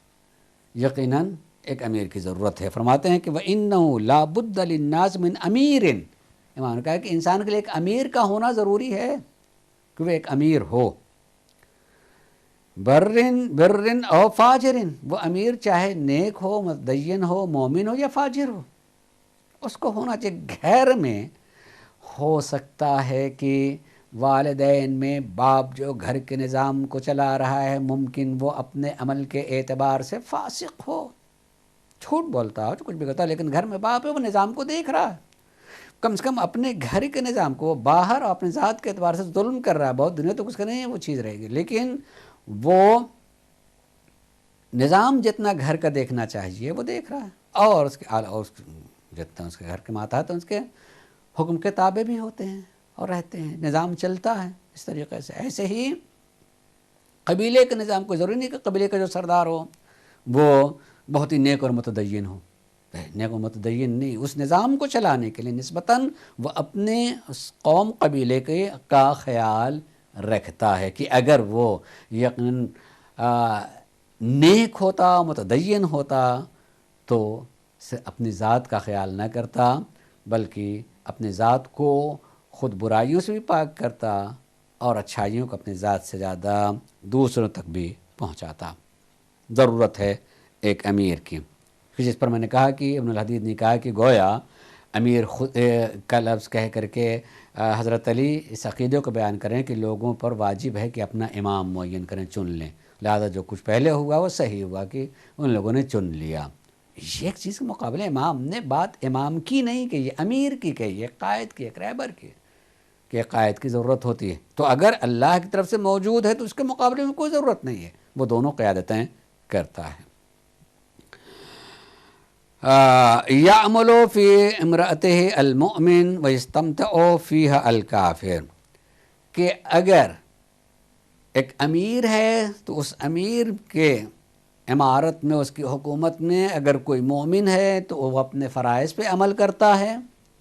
یقیناً ایک امیر کی ضرورت ہے۔ فرماتے ہیں کہ وَإِنَّهُ لَا بُدَّ لِلنَّاسِ مِنْ أَمِيرٍ، امام نے کہا کہ انسان کے لیے ایک امیر کا ہونا ضروری ہے، کہ وہ ایک امیر ہو، برن او فاجرن، وہ امیر چاہے نیک ہو، متدین ہو، مومن ہو یا فاجر ہو، اس کو ہونا چاہیے۔ گھر میں ہو سکتا ہے کہ والدین میں باپ جو گھر کے نظام کو چلا رہا ہے، ممکن وہ اپنے عمل کے اعتبار سے فاسق ہو، جھوٹ بولتا ہو، کچھ بھی کرتا ہے، لیکن گھر میں باپ ہے، وہ نظام کو دیکھ رہا ہے، کم سے کم اپنے گھر کے نظام کو، باہر اور اپنے ذات کے اعتبار سے ظلم کر رہا ہے، بہت دنیا تو کچھ کا نہیں ہے، وہ چیز رہے گی، لیکن وہ نظام جتنا گھر کا دیکھنا چاہیے وہ دیکھ رہا ہے، اور اس کے جتنا اس کے گھر کے ماتحت ہیں اس کے حکم کے تابع بھی ہوتے ہیں اور رہتے ہیں، نظام چلتا ہے اس طریقے سے۔ ایسے ہی قبیلے کے نظام کو ضروری نہیں کہ قبیلے کا جو سردار ہو وہ بہت ہی نیک اور متدین ہو، نیک اور متدین نہیں، اس نظام کو چلانے کے لیے نسبتاً وہ اپنے اس قوم قبیلے کا خیال رکھتا ہے کہ اگر وہ یقیناً نیک ہوتا، متدین ہوتا، تو اپنی ذات کا خیال نہ کرتا، بلکہ اپنے ذات کو خود برائیوں سے بھی پاک کرتا اور اچھائیوں کو اپنے ذات سے زیادہ دوسروں تک بھی پہنچاتا۔ ضرورت ہے ایک امیر کی، جس پر میں نے کہا کہ ابن الحدید نے کہا کہ گویا امیر خود کا لفظ کہہ کر کے حضرت علی اس عقیدے کو بیان کریں کہ لوگوں پر واجب ہے کہ اپنا امام معین کریں، چن لیں، لہذا جو کچھ پہلے ہوا وہ صحیح ہوا کہ ان لوگوں نے چن لیا۔ یہ ایک چیز کے مقابلے امام نے بات امام کی نہیں کہی، امیر کی کہی ہے، قائد کی، ایک رہبر کی۔ کہ قائد کی ضرورت ہوتی ہے، تو اگر اللہ کی طرف سے موجود ہے تو اس کے مقابلے میں کوئی ضرورت نہیں ہے، وہ دونوں قیادتیں کرتا ہے۔ یعمل فی امرأتہ المؤمن ویستمتع فیہا الکافر، کہ اگر ایک امیر ہے تو اس امیر کے امارت میں، اس کی حکومت میں اگر کوئی مومن ہے تو وہ اپنے فرائض پہ عمل کرتا ہے،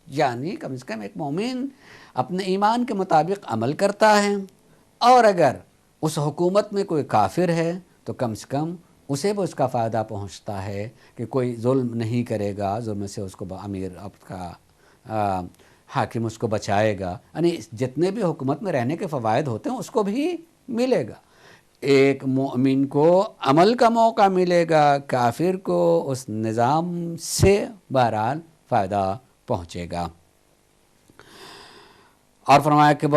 یعنی کم سے کم ایک مومن اپنے ایمان کے مطابق عمل کرتا ہے، اور اگر اس حکومت میں کوئی کافر ہے تو کم سے کم اسے بھی اس کا فائدہ پہنچتا ہے کہ کوئی ظلم نہیں کرے گا، ظلم سے اس کو امیر آپ کا حاکم اس کو بچائے گا، یعنی جتنے بھی حکومت میں رہنے کے فوائد ہوتے ہیں اس کو بھی ملے گا۔ ایک مومن کو عمل کا موقع ملے گا، کافر کو اس نظام سے بہرحال فائدہ پہنچے گا۔ اور فرمایا کہ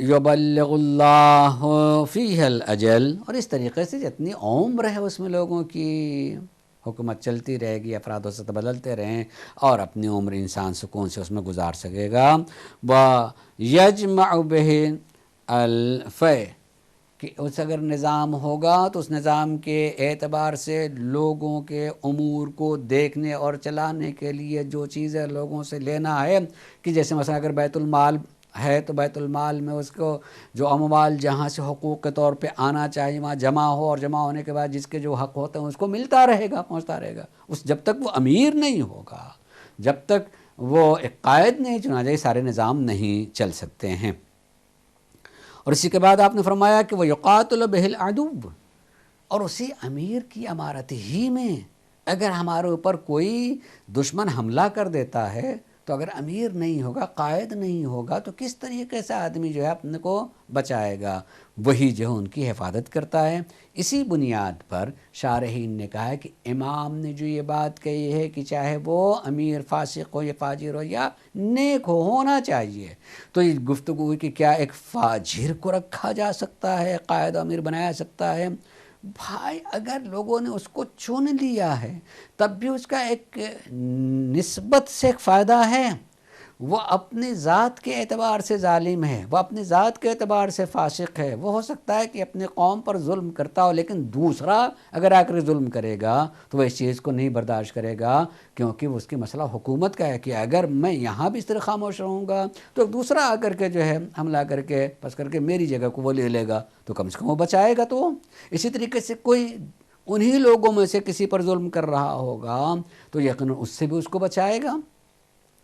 یبلغ اللہ فیہ الاجل، اور اس طریقے سے جتنی عمر ہے اس میں لوگوں کی حکومت چلتی رہے گی، افراد و سطح بدلتے رہیں اور اپنی عمر انسان سکون سے اس میں گزار سکے گا۔ وَيَجْمَعُ بِهِ الْفَيْءَ، کہ اس اگر نظام ہوگا تو اس نظام کے اعتبار سے لوگوں کے امور کو دیکھنے اور چلانے کے لیے جو چیزیں لوگوں سے لینا ہے، کہ جیسے مثلا اگر بیت المال ہے تو بیت المال میں اس کو جو اموال جہاں سے حقوق کے طور پہ آنا چاہیے وہاں جمع ہو، اور جمع ہونے کے بعد جس کے جو حق ہوتے ہیں اس کو ملتا رہے گا، پہنچتا رہے گا۔ اس جب تک وہ امیر نہیں ہوگا، جب تک وہ ایک قائد نہیں چنا جائے، سارے نظام نہیں چل سکتے ہیں۔ اور اسی کے بعد آپ نے فرمایا کہ وہ یقاتل بہ العدو، اور اسی امیر کی امارت ہی میں اگر ہمارے اوپر کوئی دشمن حملہ کر دیتا ہے تو اگر امیر نہیں ہوگا، قائد نہیں ہوگا، تو کس طریقے سے آدمی جو ہے اپنے کو بچائے گا؟ وہی جو ہے ان کی حفاظت کرتا ہے۔ اسی بنیاد پر شارحین نے کہا ہے کہ امام نے جو یہ بات کہی ہے کہ چاہے وہ امیر فاسق ہو یا فاجر ہو یا نیک ہو، ہونا چاہیے، تو یہ گفتگو ہوئی کہ کیا ایک فاجر کو رکھا جا سکتا ہے، قائد امیر بنایا سکتا ہے؟ بھائی اگر لوگوں نے اس کو چن لیا ہے تب بھی اس کا ایک نسبت سے ایک فائدہ ہے، وہ اپنی ذات کے اعتبار سے ظالم ہے، وہ اپنی ذات کے اعتبار سے فاسق ہے، وہ ہو سکتا ہے کہ اپنی قوم پر ظلم کرتا ہو، لیکن دوسرا اگر آ کر ظلم کرے گا تو وہ اس چیز کو نہیں برداشت کرے گا، کیونکہ اس کی مسئلہ حکومت کا ہے کہ اگر میں یہاں بھی اس طرح خاموش رہوں گا تو ایک دوسرا آ کر کے جو ہے حملہ کر کے پس کر کے میری جگہ کو وہ لے لے گا، تو کم سے کم وہ بچائے گا۔ تو اسی طریقے سے کوئی انہی لوگوں میں سے کسی پر ظلم کر رہا ہوگا تو یقیناً اس سے بھی اس کو بچائے گا،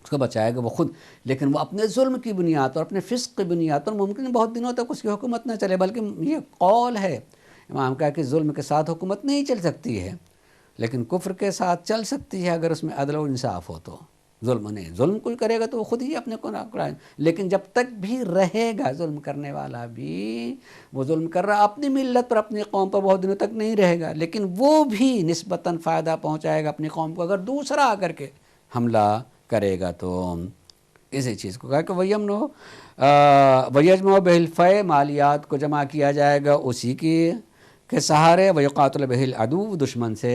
اس کو بچائے گا وہ خود، لیکن وہ اپنے ظلم کی بنیاد پر، اپنے فسق کی بنیاد پر ممکن ہے بہت دنوں تک اس کی حکومت نہ چلے، بلکہ یہ قول ہے امام کا کہ ظلم کے ساتھ حکومت نہیں چل سکتی ہے، لیکن کفر کے ساتھ چل سکتی ہے اگر اس میں عدل و انصاف ہو تو۔ ظلم نہیں، ظلم کوئی کرے گا تو وہ خود ہی اپنے کو نہ، لیکن جب تک بھی رہے گا ظلم کرنے والا بھی، وہ ظلم کر رہا اپنی ملت پر، اپنی قوم پر بہت دنوں تک نہیں رہے گا، لیکن وہ بھی نسبتاً فائدہ پہنچائے گا اپنی قوم کو اگر دوسرا آ کر کے حملہ کرے گا۔ تو اسی چیز کو کہا کہ وَيَجْمَعُ بِهِ الْفَيْءَ، مالیات کو جمع کیا جائے گا اسی کے سہارے، وَيُقَاتِلُ بِهِ الْعَدُوُّ، دشمن سے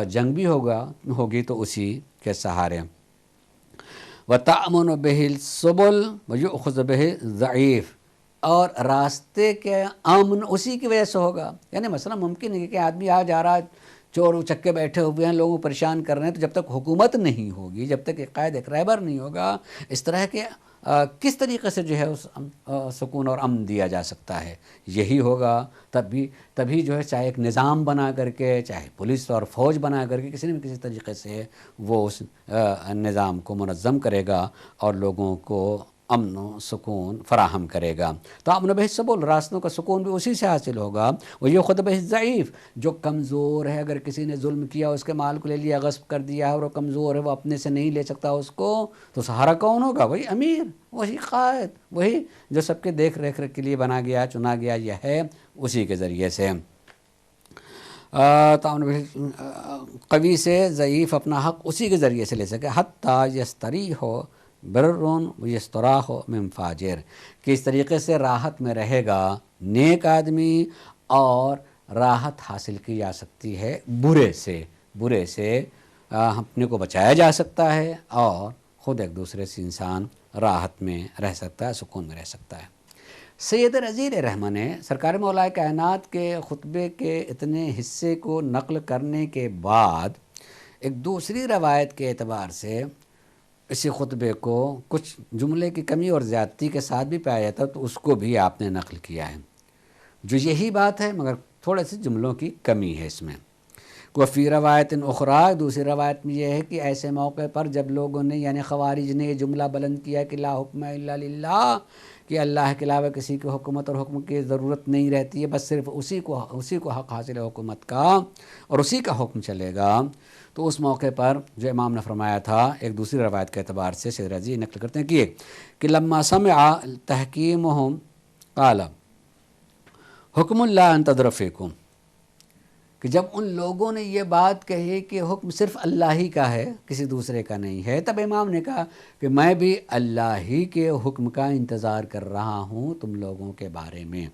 جنگ بھی ہوگی تو اسی کے سہارے، وَتَأْمُنُ بِهِ السُّبُلُ وَيُؤْخَذُ بِهِ الضَّعِيفُ، اور راستے کے امن اسی کی وجہ سے ہوگا۔ یعنی مثلا ممکن ہے کہ آدمی آ جا رہا ہے، چور چکے بیٹھے ہوئے ہیں، لوگوں کو پریشان کر رہے ہیں، تو جب تک حکومت نہیں ہوگی، جب تک ایک قائد ایک رہبر نہیں ہوگا، اس طرح کے کس طریقے سے جو ہے اس سکون اور امن دیا جا سکتا ہے؟ یہی ہوگا تبھی جو ہے چاہے ایک نظام بنا کر کے، چاہے پولیس اور فوج بنا کر کے، کسی نہ کسی طریقے سے وہ اس نظام کو منظم کرے گا اور لوگوں کو امن و سکون فراہم کرے گا۔ تو امن بہ السبل، راستوں کا سکون بھی اسی سے حاصل ہوگا۔ وہ یہ خود بہ الضعیف، جو کمزور ہے، اگر کسی نے ظلم کیا، اس کے مال کو لے لیا، غصب کر دیا ہے اور وہ کمزور ہے، وہ اپنے سے نہیں لے سکتا اس کو، تو سہارا کون ہوگا؟ وہی امیر، وہی قائد، وہی جو سب کے دیکھ ریکھ کے لیے بنا گیا، چنا گیا یہ ہے، اسی کے ذریعے سے۔ قوی سے ضعیف اپنا حق اسی کے ذریعے سے لے سکے، حتیٰ یستریح برٌ ویستراح من فاجر، کہ اس طریقے سے راحت میں رہے گا نیک آدمی اور راحت حاصل کی جا سکتی ہے برے سے اپنے کو بچایا جا سکتا ہے اور خود ایک دوسرے سے انسان راحت میں رہ سکتا ہے، سکون میں رہ سکتا ہے۔ سید رضی رحمہ نے سرکار مولا کائنات کے خطبے کے اتنے حصے کو نقل کرنے کے بعد ایک دوسری روایت کے اعتبار سے اسی خطبے کو کچھ جملے کی کمی اور زیادتی کے ساتھ بھی پایا جاتا، تو اس کو بھی آپ نے نقل کیا ہے، جو یہی بات ہے مگر تھوڑے سے جملوں کی کمی ہے اس میں۔ وفی روایت اخری، دوسری روایت میں یہ ہے کہ ایسے موقع پر جب لوگوں نے یعنی خوارج نے یہ جملہ بلند کیا کہ لا حکم الا للہ، کہ اللہ کے علاوہ کسی کی حکومت اور حکم کی ضرورت نہیں رہتی ہے، بس صرف اسی کو حق حاصل ہے حکومت کا اور اسی کا حکم چلے گا، تو اس موقع پر جو امام نے فرمایا تھا ایک دوسری روایت کے اعتبار سے سید رضی نقل کرتے ہیں کہ لما سمع تحکیمہم قال حکم اللہ ان تدرفیکم، کہ جب ان لوگوں نے یہ بات کہی کہ حکم صرف اللہ ہی کا ہے، کسی دوسرے کا نہیں ہے، تب امام نے کہا کہ میں بھی اللہ ہی کے حکم کا انتظار کر رہا ہوں تم لوگوں کے بارے میں،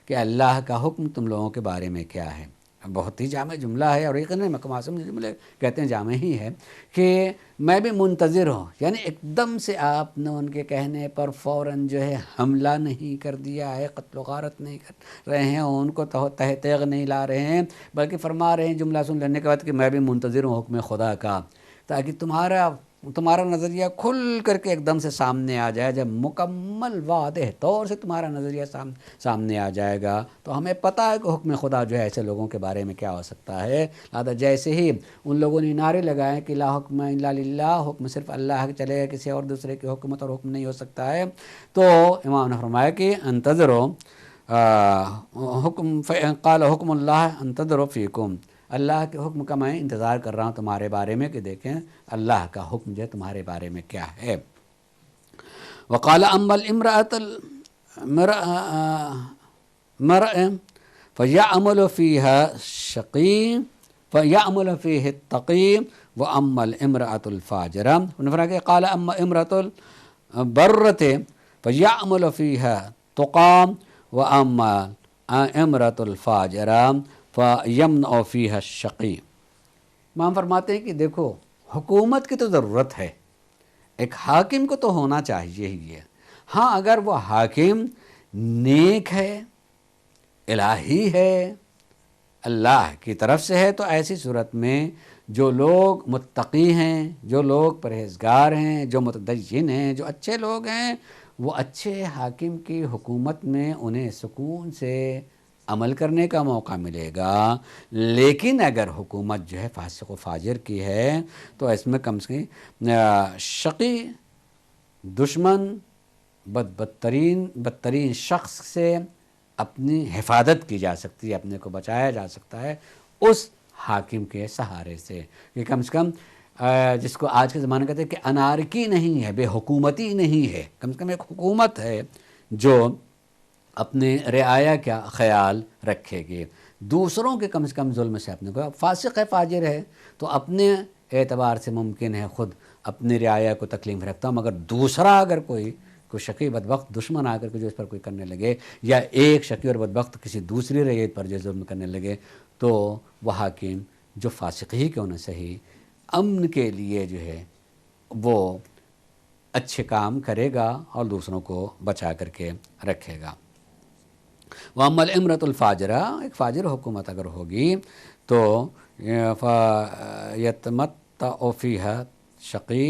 کہ اللہ کا حکم تم لوگوں کے بارے میں کیا ہے۔ بہت ہی جامع جملہ ہے، اور یقیناً مقام جملے کہتے ہیں جامع ہی ہے، کہ میں بھی منتظر ہوں، یعنی ایک دم سے آپ نے ان کے کہنے پر فوراً جو ہے حملہ نہیں کر دیا ہے، قتل و غارت نہیں کر رہے ہیں، ان کو تہ تیغ نہیں لا رہے ہیں، بلکہ فرما رہے ہیں جملہ سن لینے کے بعد کہ میں بھی منتظر ہوں حکم خدا کا، تاکہ تمہارا نظریہ کھل کر کے ایک دم سے سامنے آ جائے۔ جب مکمل واضح طور سے تمہارا نظریہ سامنے آ جائے گا تو ہمیں پتہ ہے کہ حکم خدا جو ہے ایسے لوگوں کے بارے میں کیا ہو سکتا ہے۔ لہٰذا جیسے ہی ان لوگوں نے نعرے لگائے کہ لا حکم الا للہ، حکم صرف اللہ کے چلے گا، کسی اور دوسرے کی حکومت اور حکم نہیں ہو سکتا ہے، تو امام نے فرمایا کہ انتظروا حکم قال حکم اللہ انتظروا فیکم، اللہ کے حکم کا میں انتظار کر رہا ہوں تمہارے بارے میں، کہ دیکھیں اللہ کا حکم جو ہے تمہارے بارے میں کیا ہے۔ وقال اما الامرأة فيعمل فيها الشقي فيعمل فيه التقي واما الامرأة الفاجرة، انہوں نے فرمایا کہ قال اما امرأة البرة فيعمل فيها تقى واما امرأة الفاجرة فيمنع فيها الشقي۔ امام فرماتے ہیں کہ دیکھو حکومت کی تو ضرورت ہے، ایک حاکم کو تو ہونا چاہیے ہی ہے، ہاں اگر وہ حاکم نیک ہے، الہی ہے، اللہ کی طرف سے ہے، تو ایسی صورت میں جو لوگ متقی ہیں، جو لوگ پرہیزگار ہیں، جو متدین ہیں، جو اچھے لوگ ہیں، وہ اچھے حاکم کی حکومت میں انہیں سکون سے عمل کرنے کا موقع ملے گا۔ لیکن اگر حکومت جو ہے فاسق و فاجر کی ہے تو اس میں کم سے کم شقی، دشمن، بدترین شخص سے اپنی حفاظت کی جا سکتی ہے، اپنے کو بچایا جا سکتا ہے اس حاکم کے سہارے سے، کہ کم سے کم جس کو آج کے زمانے کہتے ہیں کہ انارکی نہیں ہے، بے حکومتی نہیں ہے، کم سے کم ایک حکومت ہے جو اپنے رعایا کا خیال رکھے گی، دوسروں کے کم سے کم ظلم سے اپنے کو، فاسق ہے فاجر ہے تو اپنے اعتبار سے ممکن ہے خود اپنی رعایا کو تکلیف میں رکھتا ہوں، مگر دوسرا اگر کوئی شقی بدبخت دشمن آ کر کے جو اس پر کوئی کرنے لگے، یا ایک شقی اور بدبخت کسی دوسری رعیت پر جو ظلم کرنے لگے، تو وہ حاکم جو فاسق ہی کیوں نہ صحیح امن کے لیے جو ہے وہ اچھے کام کرے گا اور دوسروں کو بچا کر کے رکھے گا۔ وَأَمَّا الْإِمْرَةُ الْفَاجِرَةُ، ایک فاجر حکومت اگر ہوگی تو فَيَتْمَتَّعُ فِيهَا شَقِي،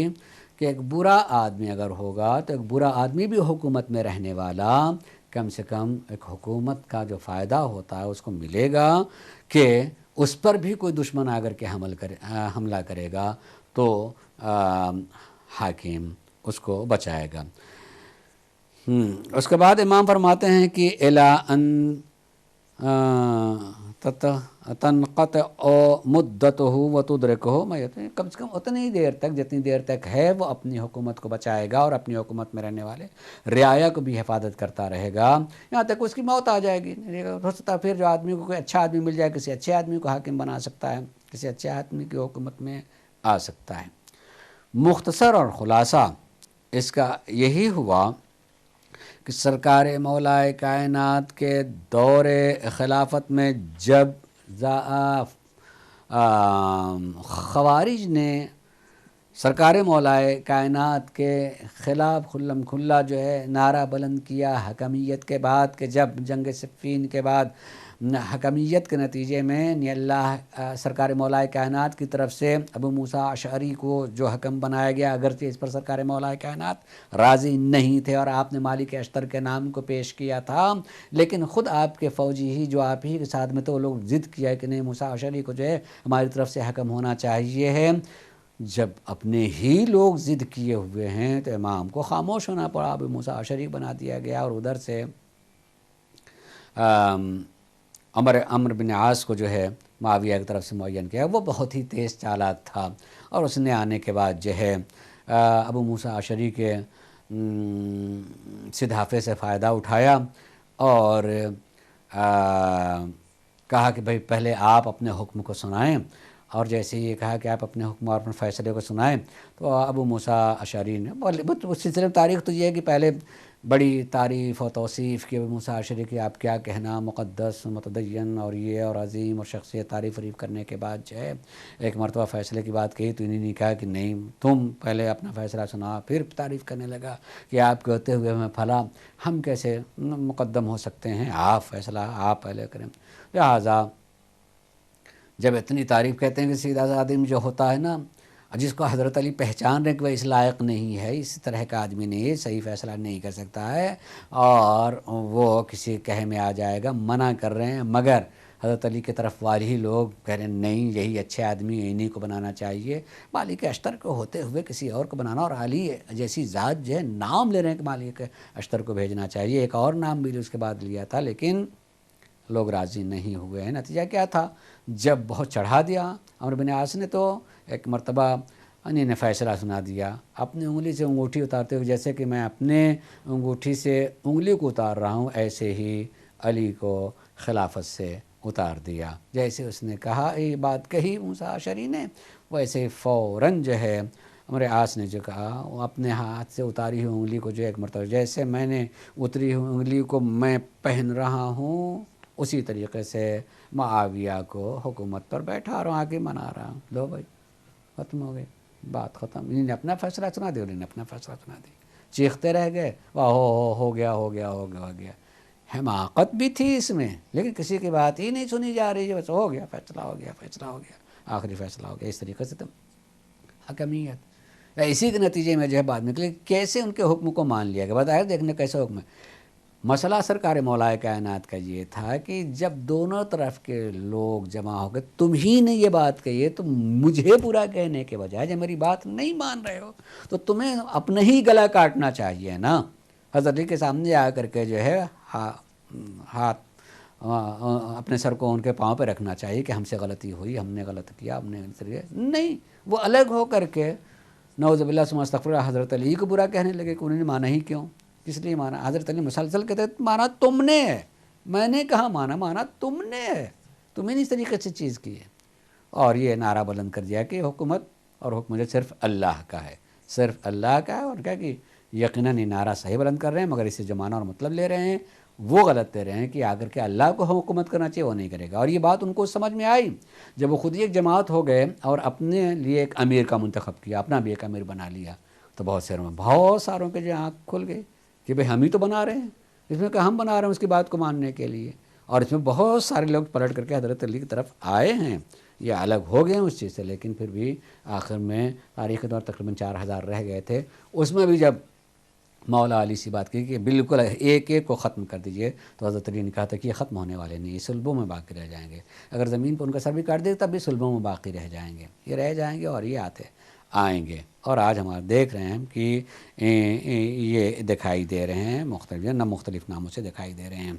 کہ ایک برا آدمی اگر ہوگا تو ایک برا آدمی بھی حکومت میں رہنے والا کم سے کم ایک حکومت کا جو فائدہ ہوتا ہے اس کو ملے گا، کہ اس پر بھی کوئی دشمن اگر کے حملہ کرے گا تو حاکم اس کو بچائے گا۔ اس کے بعد امام فرماتے ہیں کہ الا ان تنقطع مدتہ وتدرکہ، کم سے کم اتنی دیر تک جتنی دیر تک ہے وہ اپنی حکومت کو بچائے گا اور اپنی حکومت میں رہنے والے رعایا کو بھی حفاظت کرتا رہے گا، یہاں تک اس کی موت آ جائے گی۔ ہو سکتا ہے پھر جو آدمی کو کوئی اچھا آدمی مل جائے، کسی اچھے آدمی کو حاکم بنا سکتا ہے، کسی اچھے آدمی کی حکومت میں آ سکتا ہے۔ مختصر اور خلاصہ اس کا یہی ہوا کہ سرکار مولا کائنات کے دور خلافت میں جب خوارج نے سرکار مولائے کائنات کے خلاف کھلم کھلا جو ہے نعرہ بلند کیا حکمیت کے بعد، کہ جب جنگ صفین کے بعد حکمیت کے نتیجے میں اللہ سرکار مولائے کائنات کی طرف سے ابو موسیٰ اشعری کو جو حکم بنایا گیا، اگرچہ اس پر سرکار مولائے کائنات راضی نہیں تھے اور آپ نے مالک اشتر کے نام کو پیش کیا تھا، لیکن خود آپ کے فوجی ہی جو آپ ہی کے ساتھ میں، تو وہ لوگ ضد کیا کہ نہیں، موسیٰ اشعری کو جو ہے ہماری طرف سے حکم ہونا چاہیے ہے۔ جب اپنے ہی لوگ ضد کیے ہوئے ہیں تو امام کو خاموش ہونا پڑا، ابو موسیٰ اشعری بنا دیا گیا، اور ادھر سے عمرو بن عاص کو جو ہے معاویہ کی طرف سے معین کیا۔ وہ بہت ہی تیز چالاک تھا، اور اس نے آنے کے بعد جو ہے ابو موسیٰ اشعری کے صدافے سے فائدہ اٹھایا، اور کہا کہ بھئی پہلے آپ اپنے حکم کو سنائیں، اور جیسے یہ کہا کہ آپ اپنے حکم اور اپنے فیصلے کو سنائیں، تو ابو موسیٰ اشعری نے اس سلسلے میں تاریخ تو یہ ہے کہ پہلے بڑی تعریف اور توصیف کی ابو موسیٰ اشعری کی، آپ کیا کہنا، مقدس متدین اور یہ اور عظیم اور شخصیت تعریف کرنے کے بعد جو ہے ایک مرتبہ فیصلے کی بات کہی، تو انہیں نے کہا کہ نہیں، تم پہلے اپنا فیصلہ سنا، پھر تعریف کرنے لگا کہ آپ کہتے ہوئے ہمیں پھلا، ہم کیسے مقدم ہو سکتے ہیں، آپ فیصلہ آپ پہلے کریں۔ لہٰذا جب اتنی تعریف کہتے ہیں کہ سیدھا سا آدمی جو ہوتا ہے نا، جس کو حضرت علی پہچان رہے کہ وہ اس لائق نہیں ہے، اس طرح کا آدمی نہیں ہے، صحیح فیصلہ نہیں کر سکتا ہے، اور وہ کسی کہے میں آ جائے گا، منع کر رہے ہیں، مگر حضرت علی کے طرف والے ہی لوگ کہہ رہے ہیں نہیں، یہی اچھے آدمی ہے، انہی کو بنانا چاہیے۔ مالک اشتر کو ہوتے ہوئے کسی اور کو بنانا، اور علی جیسی ذات جو ہے نام لے رہے ہیں کہ مالک اشتر کو بھیجنا چاہیے، ایک اور نام بھی اس کے بعد لیا تھا، لیکن لوگ راضی نہیں ہوئے ہیں۔ نتیجہ کیا تھا، جب بہت چڑھا دیا عمرو بن عاص نے، تو ایک مرتبہ انہیں نے فیصلہ سنا دیا، اپنی انگلی سے انگوٹھی اتارتے ہوئے، جیسے کہ میں اپنے انگوٹھی سے انگلی کو اتار رہا ہوں، ایسے ہی علی کو خلافت سے اتار دیا۔ جیسے اس نے کہا، یہ بات کہی موسیٰ اشعری نے، ویسے فوراً جو ہے عمرو عاص نے جو کہا، وہ اپنے ہاتھ سے اتاری ہوئی انگلی کو جو ایک مرتبہ، جیسے میں نے اتری ہوئی انگلی کو میں پہن رہا ہوں، اسی طریقے سے معاویہ کو حکومت پر بیٹھا رہا ہوں، آگے منا رہا ہوں۔ لو بھائی، ختم ہو گئی بات، ختم۔ انہیں نے اپنا فیصلہ سنا دیا، انہیں نے اپنا فیصلہ سنا دیا، چیختے رہ گئے، واہ ہو گیا ہو گیا ہو گیا ہو گیا۔ حماقت بھی تھی اس میں، لیکن کسی کی بات ہی نہیں سنی جا رہی ہے، بس ہو گیا فیصلہ، ہو گیا فیصلہ، ہو گیا آخری فیصلہ ہو گیا۔ اس طریقے سے تو حکمیت اسی کے نتیجے میں جو ہے بعد نکلے، کیسے ان کے حکم کو مان لیا گیا۔ بتایا دیکھنے کیسے حکم ہے۔ مسئلہ سرکار مولائے کائنات کا یہ تھا کہ جب دونوں طرف کے لوگ جمع ہو گئے، تم ہی نے یہ بات کہی ہے، تو مجھے برا کہنے کے بجائے جب میری بات نہیں مان رہے ہو تو تمہیں اپنا ہی گلا کاٹنا چاہیے نا۔ حضرت علی کے سامنے آ کر کے جو ہے ہاتھ اپنے سر کو ان کے پاؤں پہ رکھنا چاہیے کہ ہم سے غلطی ہوئی، ہم نے غلط کیا، ہم نے نہیں، وہ الگ ہو کر کے نعوذ باللہ ثم استغفر اللہ حضرت علی کو برا کہنے لگے کہ انہوں نے مانا ہی کیوں، کس لیے مانا۔ حضرت علی مسلسل کہتے ہیں مانا تم نے ہے، میں نے کہا مانا، مانا تم نے ہے، تم نے اس طریقے سے چیز کی ہے۔ اور یہ نعرہ بلند کر دیا کہ حکومت اور حکم جو صرف اللہ کا ہے، صرف اللہ کا ہے، اور کیا کہ یقیناً یہ نعرہ صحیح بلند کر رہے ہیں، مگر اس سے جو معنی اور مطلب لے رہے ہیں وہ غلط دے رہے ہیں کہ اگر کہ اللہ کو حکومت کرنا چاہیے وہ نہیں کرے گا۔ اور یہ بات ان کو سمجھ میں آئی جب وہ خود ہی ایک جماعت ہو گئے اور اپنے لیے ایک امیر کا منتخب کیا، اپنا بھی ایک امیر بنا لیا، تو بہت ساروں کے جو آنکھ کھل گئی کہ بھئی ہم ہی تو بنا رہے ہیں، اس میں کہ ہم بنا رہے ہیں اس کی بات کو ماننے کے لیے۔ اور اس میں بہت سارے لوگ پلٹ کر کے حضرت علی کی طرف آئے ہیں، یہ الگ ہو گئے ہیں اس چیز سے، لیکن پھر بھی آخر میں تاریخی طور تقریباً 4000 رہ گئے تھے، اس میں بھی جب مولا علی سے بات کی کہ بالکل ایک ایک کو ختم کر دیجئے، تو حضرت علی نے کہا تھا کہ یہ ختم ہونے والے نہیں، یہ صلبوں میں باقی رہ جائیں گے، اگر زمین پر ان کا سر بھی کاٹ دے تب بھی صلبوں میں باقی رہ جائیں گے، یہ رہ جائیں گے اور یہ آئیں گے۔ اور آج ہمارے دیکھ رہے ہیں کہ یہ دکھائی دے رہے ہیں، مختلف ناموں سے دکھائی دے رہے ہیں۔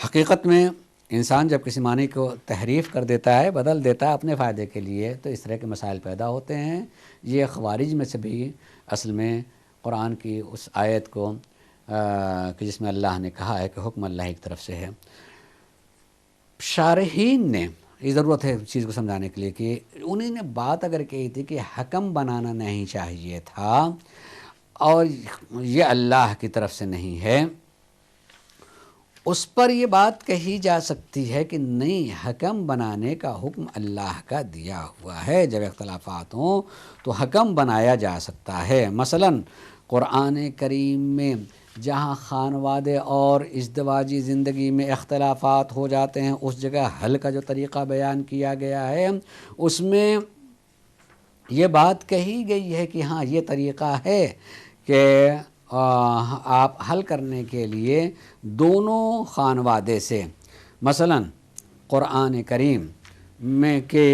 حقیقت میں انسان جب کسی معنی کو تحریف کر دیتا ہے، بدل دیتا ہے اپنے فائدے کے لیے، تو اس طرح کے مسائل پیدا ہوتے ہیں۔ یہ خوارج میں سے بھی اصل میں قرآن کی اس آیت کو کہ جس میں اللہ نے کہا ہے کہ حکم اللہ کی طرف سے ہے، شارحین نے یہ ضرورت ہے چیز کو سمجھانے کے لیے کہ انہیں نے بات اگر کہی تھی کہ حکم بنانا نہیں چاہیے تھا اور یہ اللہ کی طرف سے نہیں ہے، اس پر یہ بات کہی جا سکتی ہے کہ نہیں، حکم بنانے کا حکم اللہ کا دیا ہوا ہے، جب اختلافات ہوں تو حکم بنایا جا سکتا ہے۔ مثلا قرآن کریم میں جہاں خانوادے اور ازدواجی زندگی میں اختلافات ہو جاتے ہیں، اس جگہ حل کا جو طریقہ بیان کیا گیا ہے، اس میں یہ بات کہی گئی ہے کہ ہاں یہ طریقہ ہے کہ آپ حل کرنے کے لیے دونوں خانوادے سے، مثلا قرآن کریم میں کہ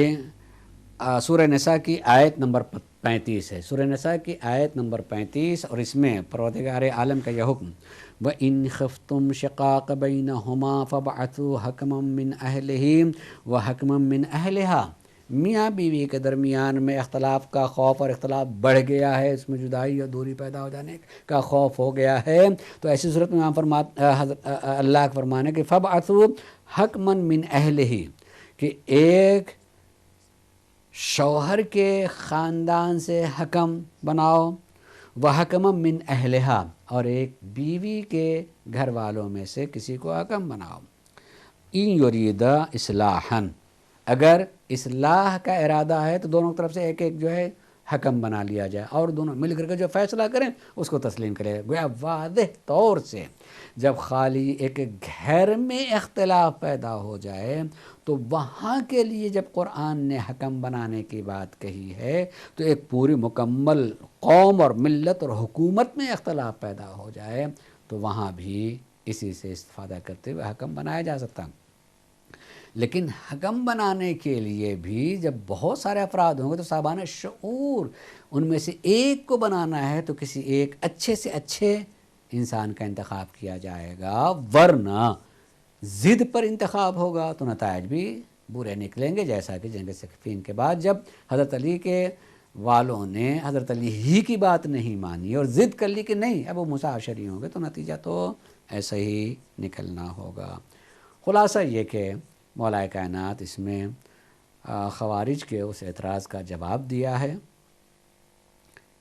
سورہ نساء کی آیت نمبر 35 ہے، سورہ نساء کی آیت نمبر 35، اور اس میں پروردگار عالم کا یہ حکم، وَإِنْ خِفْتُمْ شِقَاقَ بَيْنَهُمَا فَابْعَثُوا حَكَمًا مِّنْ أَهْلِهِ وَحَكَمًا مِّنْ أَهْلِهَا۔ میاں بیوی کے درمیان میں اختلاف کا خوف اور اختلاف بڑھ گیا ہے، اس میں جدائی اور دوری پیدا ہو جانے کا خوف ہو گیا ہے، تو ایسی صورت میں اللہ کا فرمان ہے کہ فَابْعَثُوا حَكَمًا مِّنْ أَهْلِهِ، کہ ایک شوہر کے خاندان سے حکم بناؤ، وَحَكَمًا مِّنْ أَهْلِهَا، اور ایک بیوی کے گھر والوں میں سے کسی کو حکم بناؤ، اِن يُرِيدَ اصلاحًا، اگر اصلاح کا ارادہ ہے تو دونوں طرف سے ایک ایک جو ہے حکم بنا لیا جائے، اور دونوں مل کر کے جو فیصلہ کریں اس کو تسلیم کرے۔ گویا واضح طور سے جب خالی ایک گھر میں اختلاف پیدا ہو جائے تو وہاں کے لیے جب قرآن نے حکم بنانے کی بات کہی ہے تو ایک پوری مکمل قوم اور ملت اور حکومت میں اختلاف پیدا ہو جائے تو وہاں بھی اسی سے استفادہ کرتے ہوئے حکم بنایا جا سکتا۔ لیکن حکم بنانے کے لیے بھی جب بہت سارے افراد ہوں گے تو صاحبانہ شعور ان میں سے ایک کو بنانا ہے تو کسی ایک اچھے سے اچھے انسان کا انتخاب کیا جائے گا، ورنہ ضد پر انتخاب ہوگا تو نتائج بھی برے نکلیں گے، جیسا کہ جنگ صفین کے بعد جب حضرت علی کے والوں نے حضرت علی ہی کی بات نہیں مانی اور ضد کر لی کہ نہیں اب وہ مساشری ہوں گے، تو نتیجہ تو ایسا ہی نکلنا ہوگا۔ خلاصہ یہ کہ مولا کائنات اس میں خوارج کے اس اعتراض کا جواب دیا ہے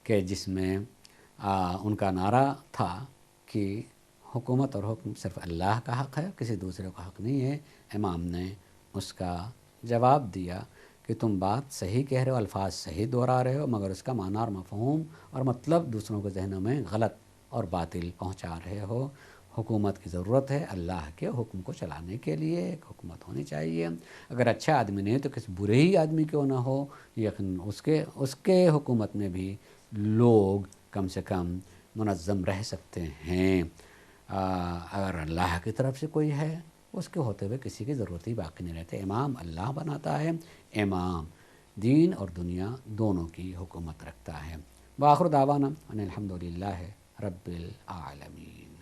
کہ جس میں ان کا نعرہ تھا کہ حکومت اور حکم صرف اللہ کا حق ہے، کسی دوسرے کا حق نہیں ہے۔ امام نے اس کا جواب دیا کہ تم بات صحیح کہہ رہے ہو، الفاظ صحیح دہرا رہے ہو، مگر اس کا معنی اور مفہوم اور مطلب دوسروں کے ذہنوں میں غلط اور باطل پہنچا رہے ہو۔ حکومت کی ضرورت ہے، اللہ کے حکم کو چلانے کے لیے ایک حکومت ہونی چاہیے۔ اگر اچھا آدمی نہیں تو کسی برے ہی آدمی کیوں نہ ہو، یقین اس کے حکومت میں بھی لوگ کم سے کم منظم رہ سکتے ہیں۔ اگر اللہ کی طرف سے کوئی ہے اس کے ہوتے ہوئے کسی کی ضرورت ہی باقی نہیں رہتے۔ امام اللہ بناتا ہے، امام دین اور دنیا دونوں کی حکومت رکھتا ہے۔ وآخر دعوانا ان الحمدللہ رب العالمین۔